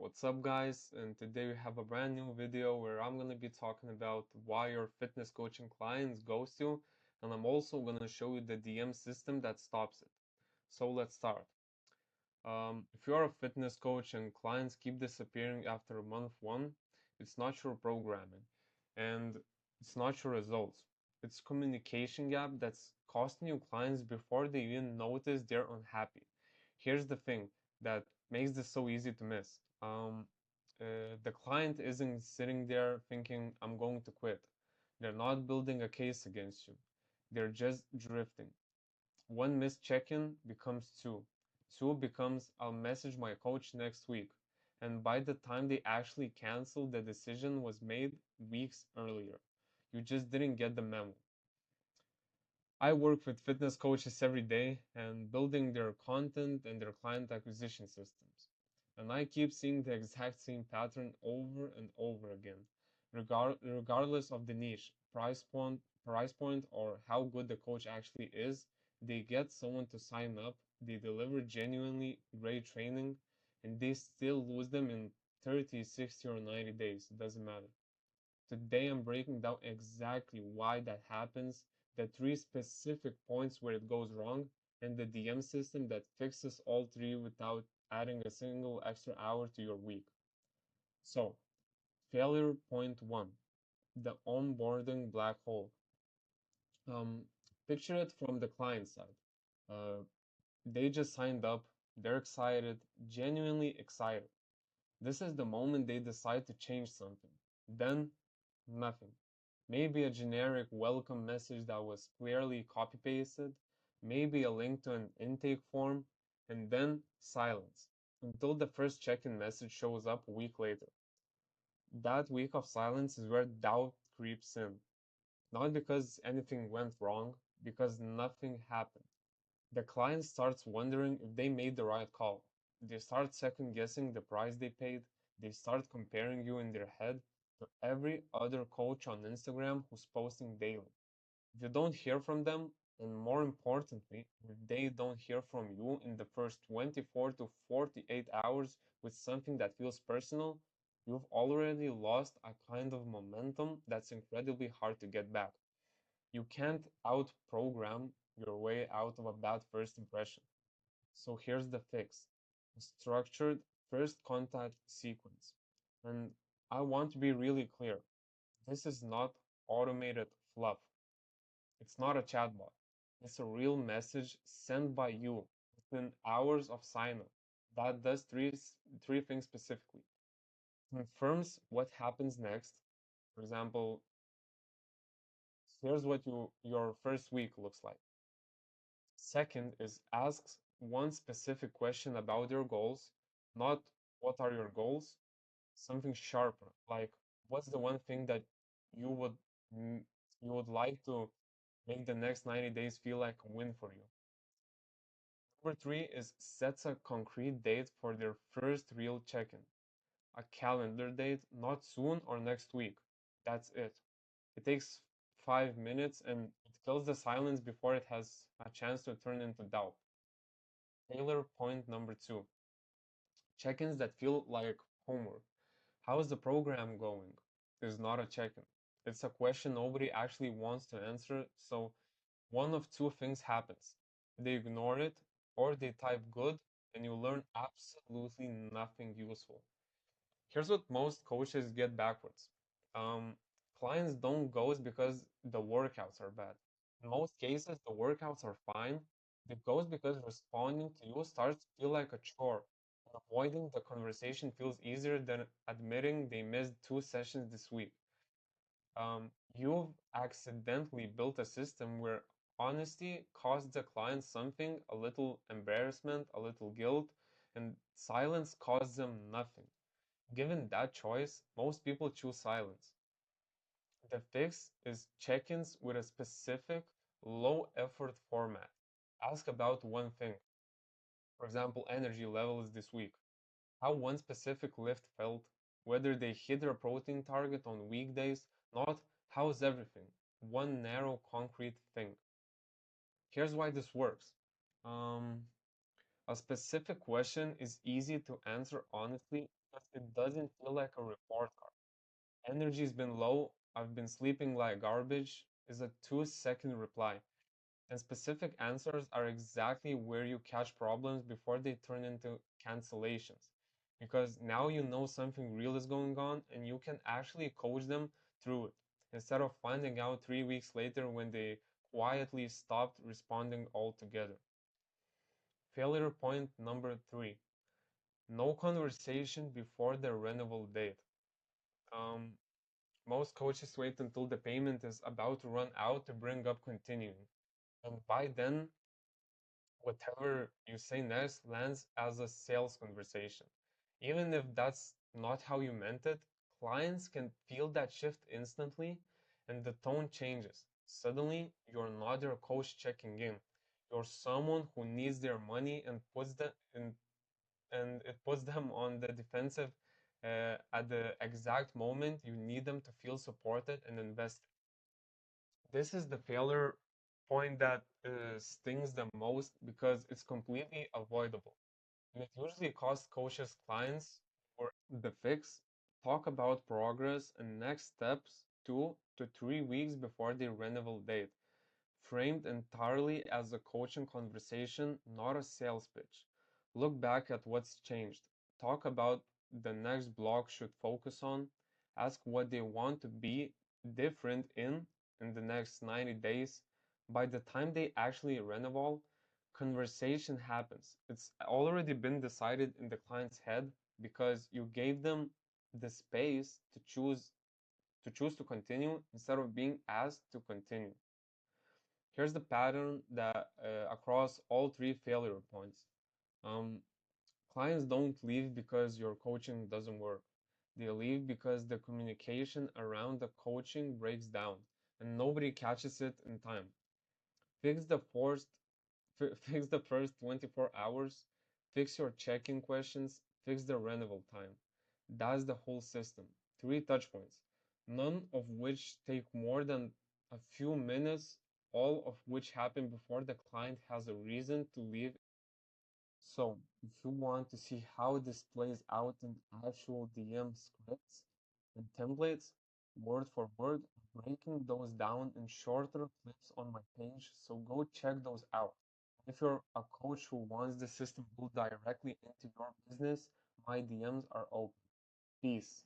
What's up, guys? And today we have a brand new video where I'm gonna be talking about why your fitness coaching clients ghost you, and I'm also gonna show you the DM system that stops it. So let's start. If you are a fitness coach and clients keep disappearing after month one, it's not your programming and it's not your results. It's communication gap that's costing you clients before they even notice they're unhappy. Here's the thing that makes this so easy to miss. The client isn't sitting there thinking, I'm going to quit. They're not building a case against you. They're just drifting. One missed check-in becomes two. Two becomes I'll message my coach next week. And by the time they actually cancel, the decision was made weeks earlier. You just didn't get the memo. I work with fitness coaches every day and building their content and their client acquisition systems. And I keep seeing the exact same pattern over and over again, regardless of the niche, price point, or how good the coach actually is. They get someone to sign up, they deliver genuinely great training, and they still lose them in 30, 60, or 90 days. It doesn't matter. Today I'm breaking down exactly why that happens, the three specific points where it goes wrong, and the DM system that fixes all three without adding a single extra hour to your week. So, failure point one, the onboarding black hole. Um, Picture it from the client side. Uh, they just signed up, they're excited, genuinely excited. This is the moment they decide to change something. Then, nothing. Maybe a generic welcome message that was clearly copy pasted, maybe a link to an intake form, and then silence until the first check in message shows up a week later. That week of silence is where doubt creeps in. Not because anything went wrong, because nothing happened. The client starts wondering if they made the right call. They start second guessing the price they paid. They start comparing you in their head to every other coach on Instagram who's posting daily. If you don't hear from them, and more importantly, if they don't hear from you in the first 24 to 48 hours with something that feels personal, you've already lost a kind of momentum that's incredibly hard to get back. You can't out program your way out of a bad first impression. So here's the fix, a structured first contact sequence. And I want to be really clear, this is not automated fluff. It's not a chatbot. It's a real message sent by you within hours of sign up. That does three things specifically. Confirms what happens next. For example, here's what your first week looks like. Second is asks one specific question about your goals, not what are your goals, something sharper, like what's the one thing that you would mm, you would like to make the next 90 days feel like a win for you. Number three is sets a concrete date for their first real check-in. A calendar date, not soon or next week. That's it. It takes 5 minutes and it kills the silence before it has a chance to turn into doubt. Taylor point number two. Check-ins that feel like homework. How is the program going? Is not a check-in. It's a question nobody actually wants to answer, so one of two things happens. They ignore it, or they type good, and you learn absolutely nothing useful. Here's what most coaches get backwards. Um, Clients don't ghost because the workouts are bad. In most cases, the workouts are fine. They ghost because responding to you starts to feel like a chore. And avoiding the conversation feels easier than admitting they missed 2 sessions this week. You've accidentally built a system where honesty costs the client something, a little embarrassment, a little guilt, and silence costs them nothing. Given that choice, most people choose silence. The fix is check ins with a specific, low effort format. Ask about one thing. For example, energy levels this week. How one specific lift felt, whether they hit their protein target on weekdays, not how's everything. One narrow, concrete thing. Here's why this works. Um, a specific question is easy to answer honestly because it doesn't feel like a report card. Energy's been low, I've been sleeping like garbage is a 2-second reply. And specific answers are exactly where you catch problems before they turn into cancellations. Because now you know something real is going on and you can actually coach them through it instead of finding out 3 weeks later when they quietly stopped responding altogether. Failure point number three, no conversation before the renewal date. Um, Most coaches wait until the payment is about to run out to bring up continuing. And by then, whatever you say next lands as a sales conversation. Even if that's not how you meant it, clients can feel that shift instantly and the tone changes. Suddenly, you're not their coach checking in. You're someone who needs their money and it puts them on the defensive at the exact moment you need them to feel supported and invested. This is the failure point that stings the most because it's completely avoidable. And it usually costs coaches clients for the fix, talk about progress and next steps 2 to 3 weeks before the renewal date, framed entirely as a coaching conversation, not a sales pitch. Look back at what's changed. Talk about the next block should focus on. Ask what they want to be different in the next 90 days. By the time they actually renewal, conversation happens. It's already been decided in the client's head because you gave them the space to choose to continue instead of being asked to continue. Here's the pattern that across all three failure points. Um, Clients don't leave because your coaching doesn't work. They leave because the communication around the coaching breaks down and nobody catches it in time. Fix the first, fix the first 24 hours, fix your check-in questions, fix the renewal time. That's the whole system. Three touch points, none of which take more than a few minutes, all of which happen before the client has a reason to leave. So, if you want to see how this plays out in actual DM scripts and templates, word for word, I'm breaking those down in shorter clips on my page, so go check those out. If you're a coach who wants the system built directly into your business, my DMs are open. Peace.